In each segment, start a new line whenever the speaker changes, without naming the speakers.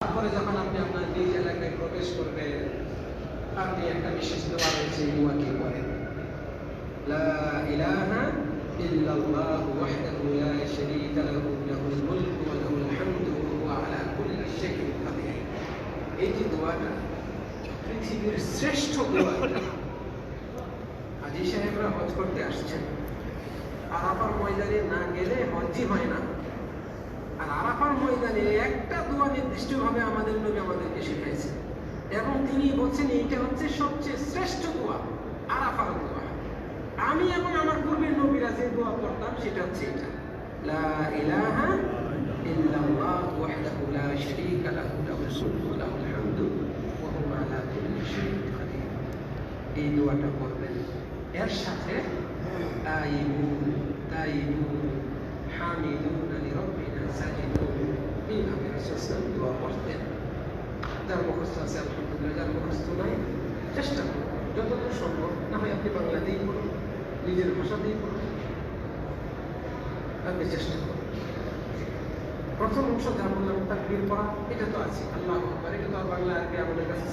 তারপরে যখন আপনি আপনার নিজ এলাকায় প্রবেশ করবেন, আপনি একটা বিশেষ দোয়া রয়েছে, দোয়াটি পড়েন, লা ইলাহা ইল্লাল্লাহু ওয়াহদাহু লা শারীকা লাহু লাহুল মুলকু ওয়া লাহুল হামদু ওয়া হুয়া আলা কুল্লি শাইইন কাদির। এই যে দোয়াটা পৃথিবীর শ্রেষ্ঠ দোয়া। হাজী সাহেবরা হজ করতে আসছেন, আরাফার ময়দানে না গেলে হজই হয় না। আর আরাফার ময়দানে একটা দোয়া নির্দিষ্টভাবে আমাদের নবী আমাদেরকে শিখাইছে, এবং তিনি বলছেন এইটা হচ্ছে সবচেয়ে শ্রেষ্ঠ দোয়া, আরাফার দোয়া। আমি এবং আমার পূর্বের নবীরা যে দোয়া করতাম সেটা হচ্ছে এটা, লা ইলাহা ইল্লাল্লাহু ওয়াহদাহু লা শারীকা লাহু লাহুল মুলকু ওয়া লাহুল হামদু ওয়া হুয়া আলা কুল্লি শাইইন কাদির। এই দোয়াটা করবেন। এর সাথে তাইবুন তাইবুন হামিদুন লিরাব্বিনা সাজিদুন, এইভাবে রাসূল দোয়া করতেন। যার মুখস্থ আছে আলহামদুলিল্লাহ, যার মুখস্থ নাই চেষ্টা করুন যতদূর সম্ভব। না হয় আপনি বাংলাতেই পড়ুন, নিজের ভাষাতেই পড়ুন, আপনি চেষ্টা করুন। প্রথম অংশ যা বললাম তাকবীর পড়া, এটা তো আছে, আল্লাহু আকবার, এটা তো আর বাংলা আরবি আমাদের কাছে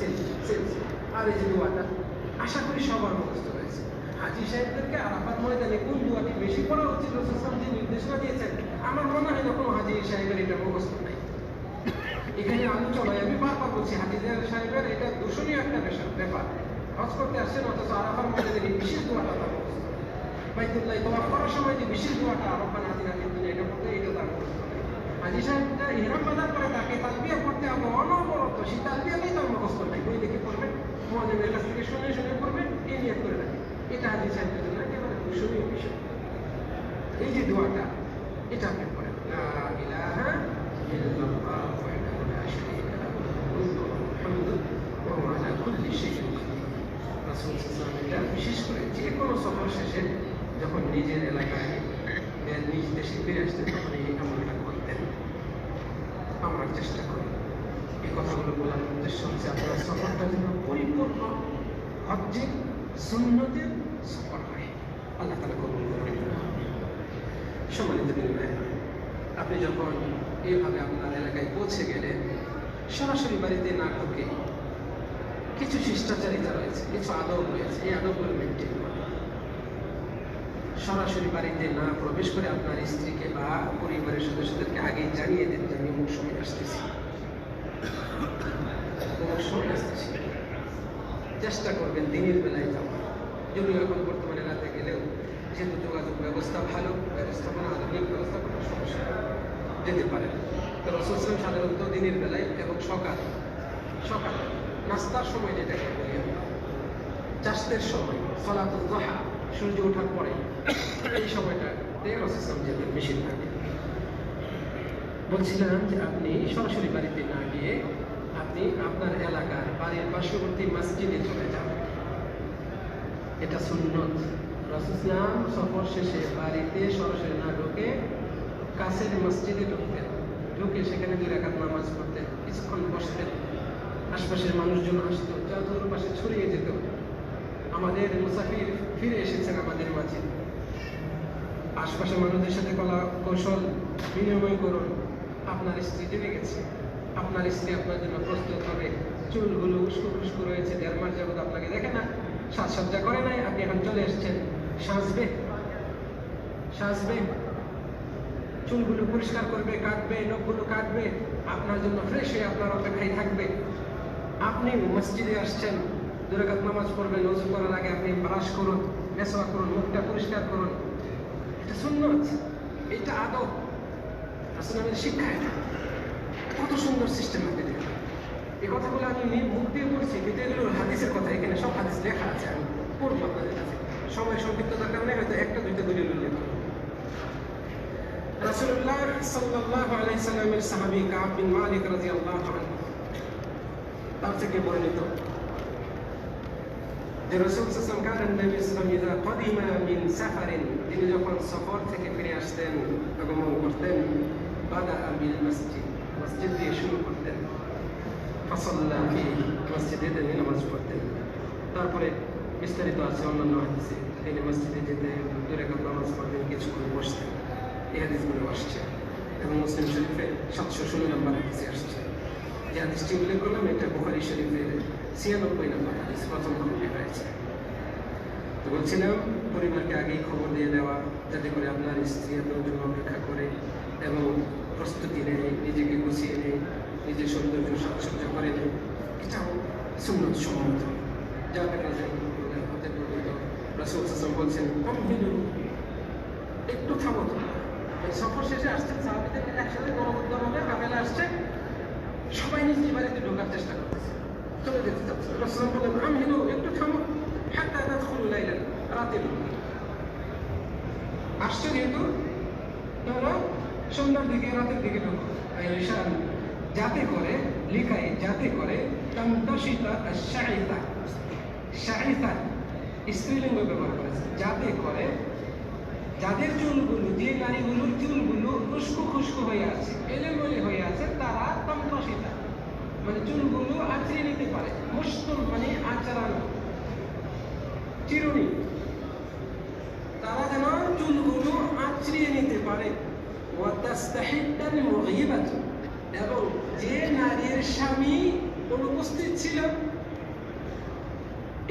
সেলস। আর এই যে দোয়াটা আশা করি সবার মুখস্থ রয়েছে। হাজী সাহেবদেরকে আরাফার ময়দানে কোন দোয়াটি বেশি পড়া উচিত রাসূল সাল্লাল্লাহু আলাইহি ওয়াসাল্লাম যে নির্দেশনা দিয়েছেন, আমার মনে হয় না কোনো হাজী সাহেবের এটা মুখস্থ নাই। এখানে আলোচনায় আমি বারবার বলছি, হাজী সাহেবের এটা দূষণীয় একটা ব্যাপার। হজ করতে আসছেন অথচ আরাফার ময়দানে এই বিশেষ দোয়াটা তার মুখস্থ নেই। বাইতুল্লাহ তওয়াফ করার সময় যে বিশেষ দোয়াটা রব্বানা আতিনা ফিদ দুনিয়া, এটা পড়তে, এটা তার মুখস্থ নেই। হাজী সাহেবটা ইহরাম বাঁধার পরে তাকে তালবিয়া পড়তে হবে অনবরত, সেই তালবিয়াটাই তার মুখস্থ নাই। বই দেখে পড়বেন, মুআজ্জিমের কাছ থেকে শুনে শুনে পড়বেন, এই নিয়ত করে রাখেন। এটা হাজী সাহেবের জন্য একেবারে দূষণীয় বিষয়। এই যে দোয়াটা, এটা আপনি পড়েন, লা ইলাহা ইল্লাল্লাহু ওয়াহদাহু লা শারীকা লাহু লাহুল মুলকু ওয়া লাহুল হামদু ওয়া হুয়া আলা কুল্লি শাইইন কাদির। রাসূল সাল্লাল্লাহু আলাইহি ওয়াসাল্লাম এটা বিশেষ করে যে কোনো সফর শেষে যখন নিজের এলাকায় নিজ দেশে ফিরে আসতেন তখন এই আমলটা করতেন। আমরা চেষ্টা করি। এই কথাগুলো বলার উদ্দেশ্য হচ্ছে আপনার সফরটা যেন পরিপূর্ণ হজ্জের সুন্নতের সফর হয়। আল্লাহ তাআলা কবুল করুন। সম্মানিত দিনী, আপনি যখন এইভাবে আপনার এলাকায় পৌঁছে গেলেন, সরাসরি বাড়িতে না ঢুকে কিছু শিষ্টাচারিতা রয়েছে, কিছু আদব রয়েছে, এই আদবগুলো মেনটেন করুন। সরাসরি বাড়িতে না প্রবেশ করে আপনার স্ত্রীকে বা পরিবারের সদস্যদেরকে আগেই জানিয়ে দেন যে আমি অমুক সময় আসতেছি, অমুক সময় আসতেছি। চেষ্টা করবেন দিনের বেলায় যাওয়া। যদিও এখন বর্তমানে রাতে গেলেও যেহেতু যোগাযোগ ব্যবস্থা ভালো, ব্যবস্থাপনা আধুনিক ব্যবস্থাপনা, সমস্যা যেতে পারেন। তো রাসূল সাল্লাল্লাহু আলাইহি ওয়াসাল্লাম সাধারণত দিনের বেলায় এবং সকালে নাস্তার সময়, যেটাকে বলি আমরা চাষের সময়, সালাতুল দুহা, সূর্য ওঠার পরে, এই সময়টাতে রাসূল সাল্লাল্লাহু আলাইহি ওয়াসাল্লাম যেতেন বেশিরভাগ। বলছিলাম যে আপনি সরাসরি বাড়িতে না গিয়ে আপনি আপনার এলাকার বাড়ির পার্শ্ববর্তী মসজিদে চলে যান, এটা সুন্নত। রাসূল সাল্লাল্লাহু আলাইহি ওয়াসাল্লাম সফর শেষে বাড়িতে সরাসরি না ঢুকে কাছের মসজিদে ঢুকতেন, ঢুকে সেখানে 2 রাকাত নামাজ পড়তেন, কিছুক্ষণ বসতেন, আশপাশের মানুষজন আসতো, যতদূর পাশে ছড়িয়ে যেত। আমাদের মুসাফির ফিরে এসেছেন আমাদের মাঝে, আশপাশের মানুষদের সাথে কলা কৌশল বিনিময় করুন। আপনার স্ত্রী জেনে গেছে, আপনার স্ত্রী আপনার জন্য প্রস্তুত হবে, চুলগুলো উস্কো খুস্কো রয়েছে, 1.5 মাস যাবত আপনাকে দেখে না, সাজসজ্জা করে নাই, আপনি এখন চলে এসেছেন, সাজবে, চুলগুলো পরিষ্কার করবে, কাটবে, নখগুলো কাটবে, আপনার জন্য ফ্রেশ হয়ে আপনার অপেক্ষায় থাকবে। আপনি মসজিদে আসছেন, 2 রাকাত নামাজ পড়বেন, ওযু করার আগে আপনি ব্রাশ করুন, মেসওয়াক করুন, মুখটা পরিষ্কার করুন। এটা সুন্নাত, এটা আদব, রাসূল আমাদের শিক্ষায়। কত সুন্দর সিস্টেম আপনি দেখেন। এই কথাগুলো আমি মুখ দিয়ে বলছি, কিন্তু এগুলো হাদিসের কথা, এখানে সব হাদিস লেখা আছে, আমি পড়বো আপনাদের কাছে। সময় সংক্ষিপ্ততার কারণে হয়তো 1-2টা দলিল উল্লেখ করব। রাসূলুল্লাহ সাল্লাল্লাহু আলাইহি ওয়াসাল্লামের সাহাবী কাব বিন মালিক রাদিয়াল্লাহু আনহু, তার থেকে বর্ণিত যে রাসূল সাল্লাল্লাহু আলাইহি ওয়াসাল্লাম ইযা কদিমা মিন সাফারিন, তিনি যখন সফর থেকে ফিরে আসতেন, আগমন করতেন, বাদা বিল মসজিদ, মসজিদ দিয়ে শুরু করতেন, ফাসাল্লা ফীহি, মসজিদে তিনি নামাজ পড়তেন। তারপরে বিস্তারিত আছে অন্যান্য হাদিসে, তিনি মসজিদে যেতে 2 রাকাত নামাজ পড়তেন, কিছুক্ষণ বসতেন। এই হাদিসগুলো আসছে এবং মুসলিম শরীফে 716 নম্বর হাদিসে আসছে। যে হাদিসটি উল্লেখ করলাম এটা বুখারী শরীফের 96 নম্বর হাদিস, প্রথম খণ্ডে রয়েছে। তো বলছিলাম পরিবারকে আগেই খবর দিয়ে দেওয়া, যাতে করে আপনার স্ত্রী আপনার জন্য অপেক্ষা করে এবং প্রস্তুতি নেয়, নিজেকে গুছিয়ে নেয়, নিজের সৌন্দর্য সাজসজ্জা করে নেয়, এটাও সুন্নত সম্মত। যার কারণে হতে পর্যন্ত রাসূল সাল্লাল্লাহু বলছেন একটু থামো। সফর শেষে আসছেন, সাহাবীদের একসাথে গণবদ্ধভাবে কাফেলা আসছে, সবাই নিজ নিজ বাড়িতে ঢোকার চেষ্টা করতেছে, চলে যেতে চাচ্ছে। রাসূল বললেন আমহিলু, একটু থামো, হাত্তা তাদখুলু লাইলান, রাতে আসছে যেহেতু তোমরা সন্ধ্যার দিকে রাতের দিকে ঢোকো, যাতে করে লিখায় যাতে করে তামতাশিতা আশ-শাইতা, শাইতা স্ত্রীলিঙ্গ ব্যবহার করেছে, যাতে করে যাদের চুলগুলো, যে নারীগুলোর চুলগুলো উস্কো খুস্কো হয়ে আছে, এলোমেলো হয়ে আছে, তারা তামতাশিতা মানে চুলগুলো আঁচড়ে নিতে পারে, মুশতুল মানে আঁচড়ানো, চিরুনি, তারা যেন চুলগুলো আঁচড়িয়ে নিতে পারে। ওয়াতাস্তাহিদ্দাল মুগীবাতু, এবং যে নারীর স্বামী অনুপস্থিত ছিল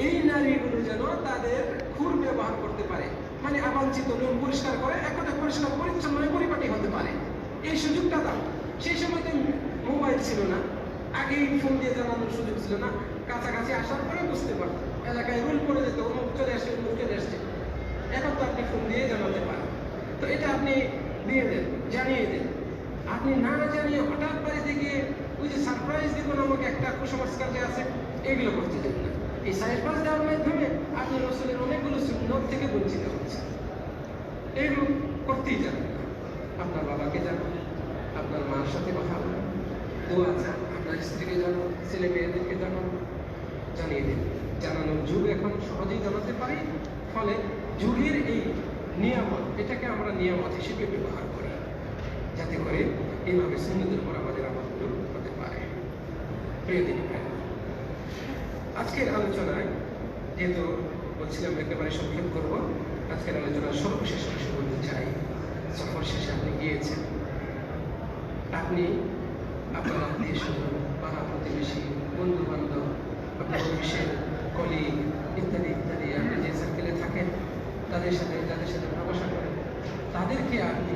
এই নারীগুলো যেন তাদের খুর ব্যবহার করতে পারে, মানে আবাঞ্ছিত লোম পরিষ্কার করে একটা পরিষ্কার পরিচ্ছন্ন পরিপাটি হতে পারে, এই সুযোগটা দাও। সেই সময় তো মোবাইল ছিল না, আগেই ফোন দিয়ে জানানোর সুযোগ ছিল না, কাছাকাছি আসার পরে বুঝতে পারতো, এলাকায় রুল পড়ে যেত, অমুক চলে আসছে অমুক চলে আসছে, এখন তো আপনি ফোন দিয়ে জানাতে পারেন। তো এটা আপনি দিয়ে দেন, জানিয়ে দেন। আপনি না জানিয়ে হঠাৎ বাড়িতে গিয়ে ওই যে সারপ্রাইজ দিব নামক একটা কুসংস্কার যে আছে, এগুলো করতে দেন না। এই সারপ্রাইজ দেওয়ার মাধ্যমে আপনি রাসূলের অনেকগুলো সুন্নত থেকে বঞ্চিত হচ্ছেন। এগুলো করতেই যাবেন না। আপনার বাবাকে জানান, আপনার মার সাথে কথা বলুন, দোয়া চান, আপনার স্ত্রীকে জানান, ছেলে মেয়েদেরকে জানান, জানিয়ে দিন। জানানোর যুগ এখন সহজেই জানাতে পারি, ফলে যুগের এই নিয়ামত, এটাকে আমরা নিয়ামত হিসেবে ব্যবহার করি, যাতে করে এইভাবে সুন্নতের উপর আমাদের আমলগুলো হতে পারে। প্রিয় দিনী ভাই, আজকের আলোচনায় যেহেতু বলছিলাম একেবারে সংক্ষেপ করব, আজকের আলোচনার সর্বশেষ অংশ বলতে চাই। সফর শেষে আপনি গিয়েছেন, আপনি আপনার আত্মীয় স্বজন, পাড়া প্রতিবেশী, বন্ধু বান্ধব, আপনার অফিসের কলিগ ইত্যাদি ইত্যাদি, আপনি যে সার্কেলে থাকেন তাদের সাথে প্রবাসা করেন, তাদেরকে আপনি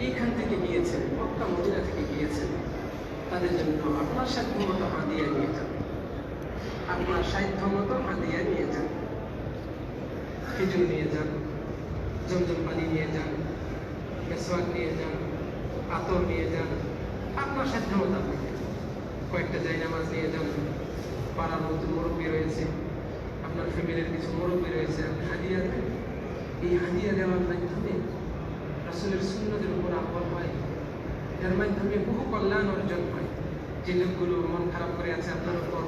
এইখান থেকে গিয়েছেন, মক্কা মদিনা থেকে গিয়েছেন, তাদের জন্য আপনার সাধ্য মতো হাদিয়া নিয়ে যান, আপনার সাধ্য মতো হাদিয়া নিয়ে যান। খেজুর নিয়ে যান, জমজম পানি নিয়ে যান, মেসওয়াক নিয়ে যান, আতর নিয়ে যান, আপনার সাধ্য মতো আপনি কয়েকটা জায়নামাজ নিয়ে যান। পাড়ার নতুন মুরব্বী রয়েছে, আপনার ফ্যামিলির কিছু মুরব্বী রয়েছে, আপনি হাদিয়া দেন। এই হাদিয়া দেওয়ার মাধ্যমে রাসূলের সুন্নতের উপর আমল হয়, এর মাধ্যমে বহু কল্যাণ অর্জন হয়। যে লোকগুলো মন খারাপ করে আছে আপনার উপর,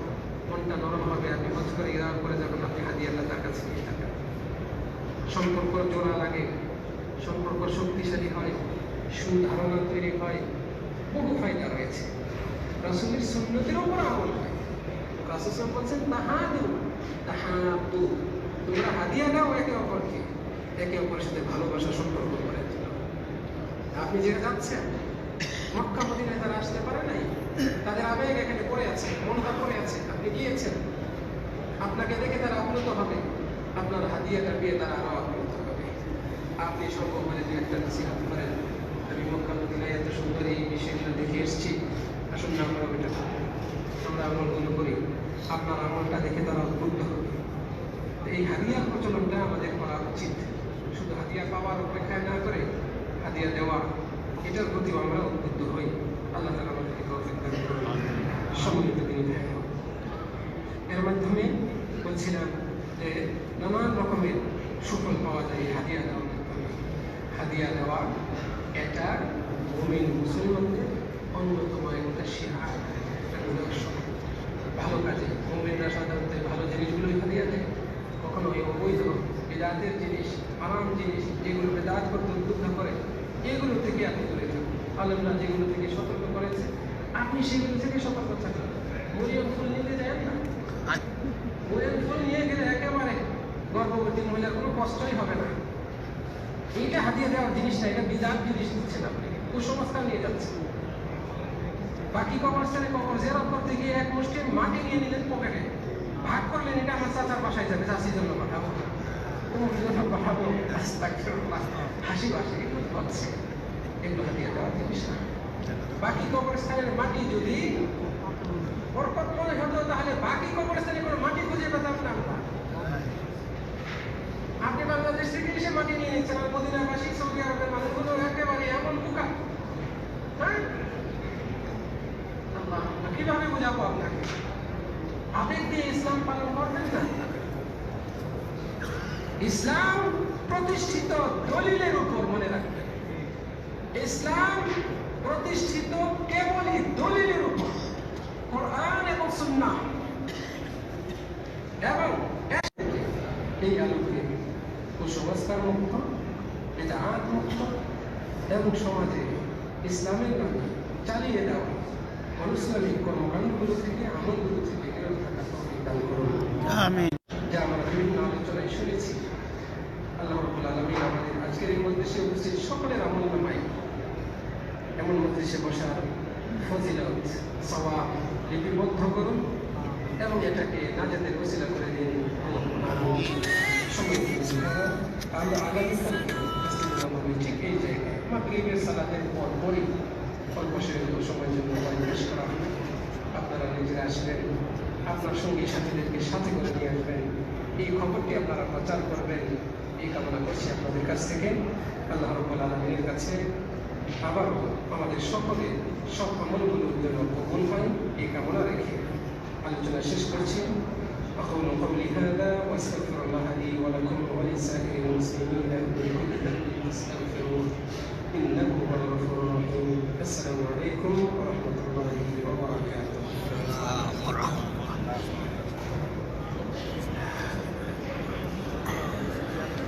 মনটা নরম হবে, আপনি হজ করে ইরাম করে যাবেন, আপনি হাদিয়াটা তার কাছে নিয়ে থাকেন। সম্পর্ক জোড়া লাগে, সম্পর্ক শক্তিশালী হয়, সুধারণা তৈরি হয়, বহু ফায়দা রয়েছে। রাসূলের সুন্নতের উপর আমল হয়। রাসূল সাল্লাল্লাহু আলাইহি ওয়াসাল্লাম বলেছেন তাহাদু, তোমরা হাদিয়া দাও একে অপরকে, একে অপরের সাথে ভালোবাসা সম্পর্ক করে তোলো। আপনি যেখানে যাচ্ছেন, মক্কা মদিনায় তারা আসতে পারে নাই, তাদের আবেগ এখানে পড়ে আছে, মনটা পড়ে আছে, আপনি গিয়েছেন, আপনাকে দেখে তারা আপ্লুত হবে, আপনার হাদিয়াটা পেয়ে তারা আরো আপ্লুত হবে। আপনি সম্ভব হলে দু একটা নসিহত করেন, আমি মক্কা মদিনায় এত সুন্দর এই বিষয়গুলো দেখে এসেছি, আসুন না আমরা ওইটা আমরা আমলগুলো করি, আপনার আমলটা দেখে তারা উদ্বুদ্ধ হবে। এই হাদিয়ার প্রচলনটা আমাদের করা উচিত। শুধু হাদিয়া পাওয়ার অপেক্ষায় না করে হাদিয়া দেওয়া, এটার প্রতিও আমরা উদ্বুদ্ধ হই। আল্লাহ তাআলা আমাদেরকে তৌফিক দান করুন। সম্মিলিত দিনী ভাই, এর মাধ্যমে বলছিলাম যে নানান রকমের সুফল পাওয়া যায় হাদিয়া দেওয়ার মাধ্যমে। হাদিয়া দেওয়া এটা মুমিন মুসলমানদের অন্যতম একটা শিআর, একটা নিদর্শন। ভালো কাজে মুমিনরা সাধারণত ভালো জিনিসগুলোই হাদিয়া দেয়, কখনো এই অবৈধ বেদাতের জিনিস, হারাম জিনিস, যেগুলো বেদাত করতে উদ্বুদ্ধ করে, এগুলো থেকে আপনি দূরে থাকুন। আল্লাহ যেগুলো থেকে সতর্ক করেছে, আপনি সেগুলো থেকে সতর্ক থাকুন। মরিয়ম ফুল নিতে যান না, মরিয়ম ফুল নিয়ে গেলে একেবারে গর্ভবতী মহিলার কোনো কষ্টই হবে না। এইটা হাদিয়া দেওয়ার জিনিসটা, এটা বিদাত জিনিস দিচ্ছেন আপনি, কুসংস্কার নিয়ে যাচ্ছেন। বাকি কবরস্থানে কবর জিয়ারত করতে গিয়ে এক মুষ্টি মাটি নিয়ে নিলেন পকেটে, ভাগ করলেন, এটা আমার চাচার বাসায় যাবে, চাষির জন্য পাঠাবো, তোমার জন্য পাঠাবো, হাসি বাসি এগুলো হচ্ছে, এগুলো দিয়ে দেওয়া জিনিস না। বাকি কবরস্থানের মাটি যদি বরকত মনে হতো তাহলে বাকি কবরস্থানে কোনো মাটি খুঁজে পেতাম না আমরা। আপনি বাংলাদেশ থেকে এসে মাটি নিয়ে নিচ্ছেন, আর মদিনাবাসী সৌদি আরবের মানুষগুলো একেবারে এমন বোকা। হ্যাঁ, কিভাবে বুঝাবো আপনাকে? আবেগ দিয়ে ইসলাম পালন করবেন না। ইসলাম প্রতিষ্ঠিত দলিলের উপর, মনে রাখবেন, ইসলাম প্রতিষ্ঠিত কেবলই দলিলের উপর, কোরআন এবং সুন্নাহ। এবং এই আলোকে কুসংস্কার মুক্ত, বিদআত মুক্ত এবং সমাজে ইসলামের নামে চালিয়ে দেওয়া অনুসলামিক কর্মকাণ্ডগুলো থেকে, আমলগুলো থেকে বিরত থাকা তৌফিক দান করুন। আমিন। যা আমরা বিভিন্ন আলোচনায় শুনেছি, আল্লাহ রাব্বুল আলামিন আমাদের আজকের এই মজলিসে উপস্থিত সকলের আমলনামায় এমন মজলিসে বসার ফজিলত, সওয়াব লিপিবদ্ধ করুন এবং এটাকে নাজাতের ওসিলা করে দিন। আমরা আগামীকালকে ঠিক এই জায়গায় মাগরিবের সালাতের পর পরই অল্প সময়ের জন্য পরিবেশ করা হবে। আপনারা নিজেরা আসবেন, আপনার সঙ্গী সাথীদেরকে সাথে করে নিয়ে আসবেন, এই খবরটি আপনারা প্রচার করবেন, এই কামনা করছি আপনাদের কাছ থেকে। আল্লাহ রাব্বুল আলামিনের কাছে আবারও আমাদের সকলের সব আমলগুলোর জন্য কবুল হয় এই কামনা রেখে আলোচনা শেষ করছি। أقول قولي هذا وأستغفر الله لي ولكم ولسائر المسلمين من كل ذنب فاستغفروه إنه هو الغفور الرحيم. السلام عليكم ورحمة الله وبركاته.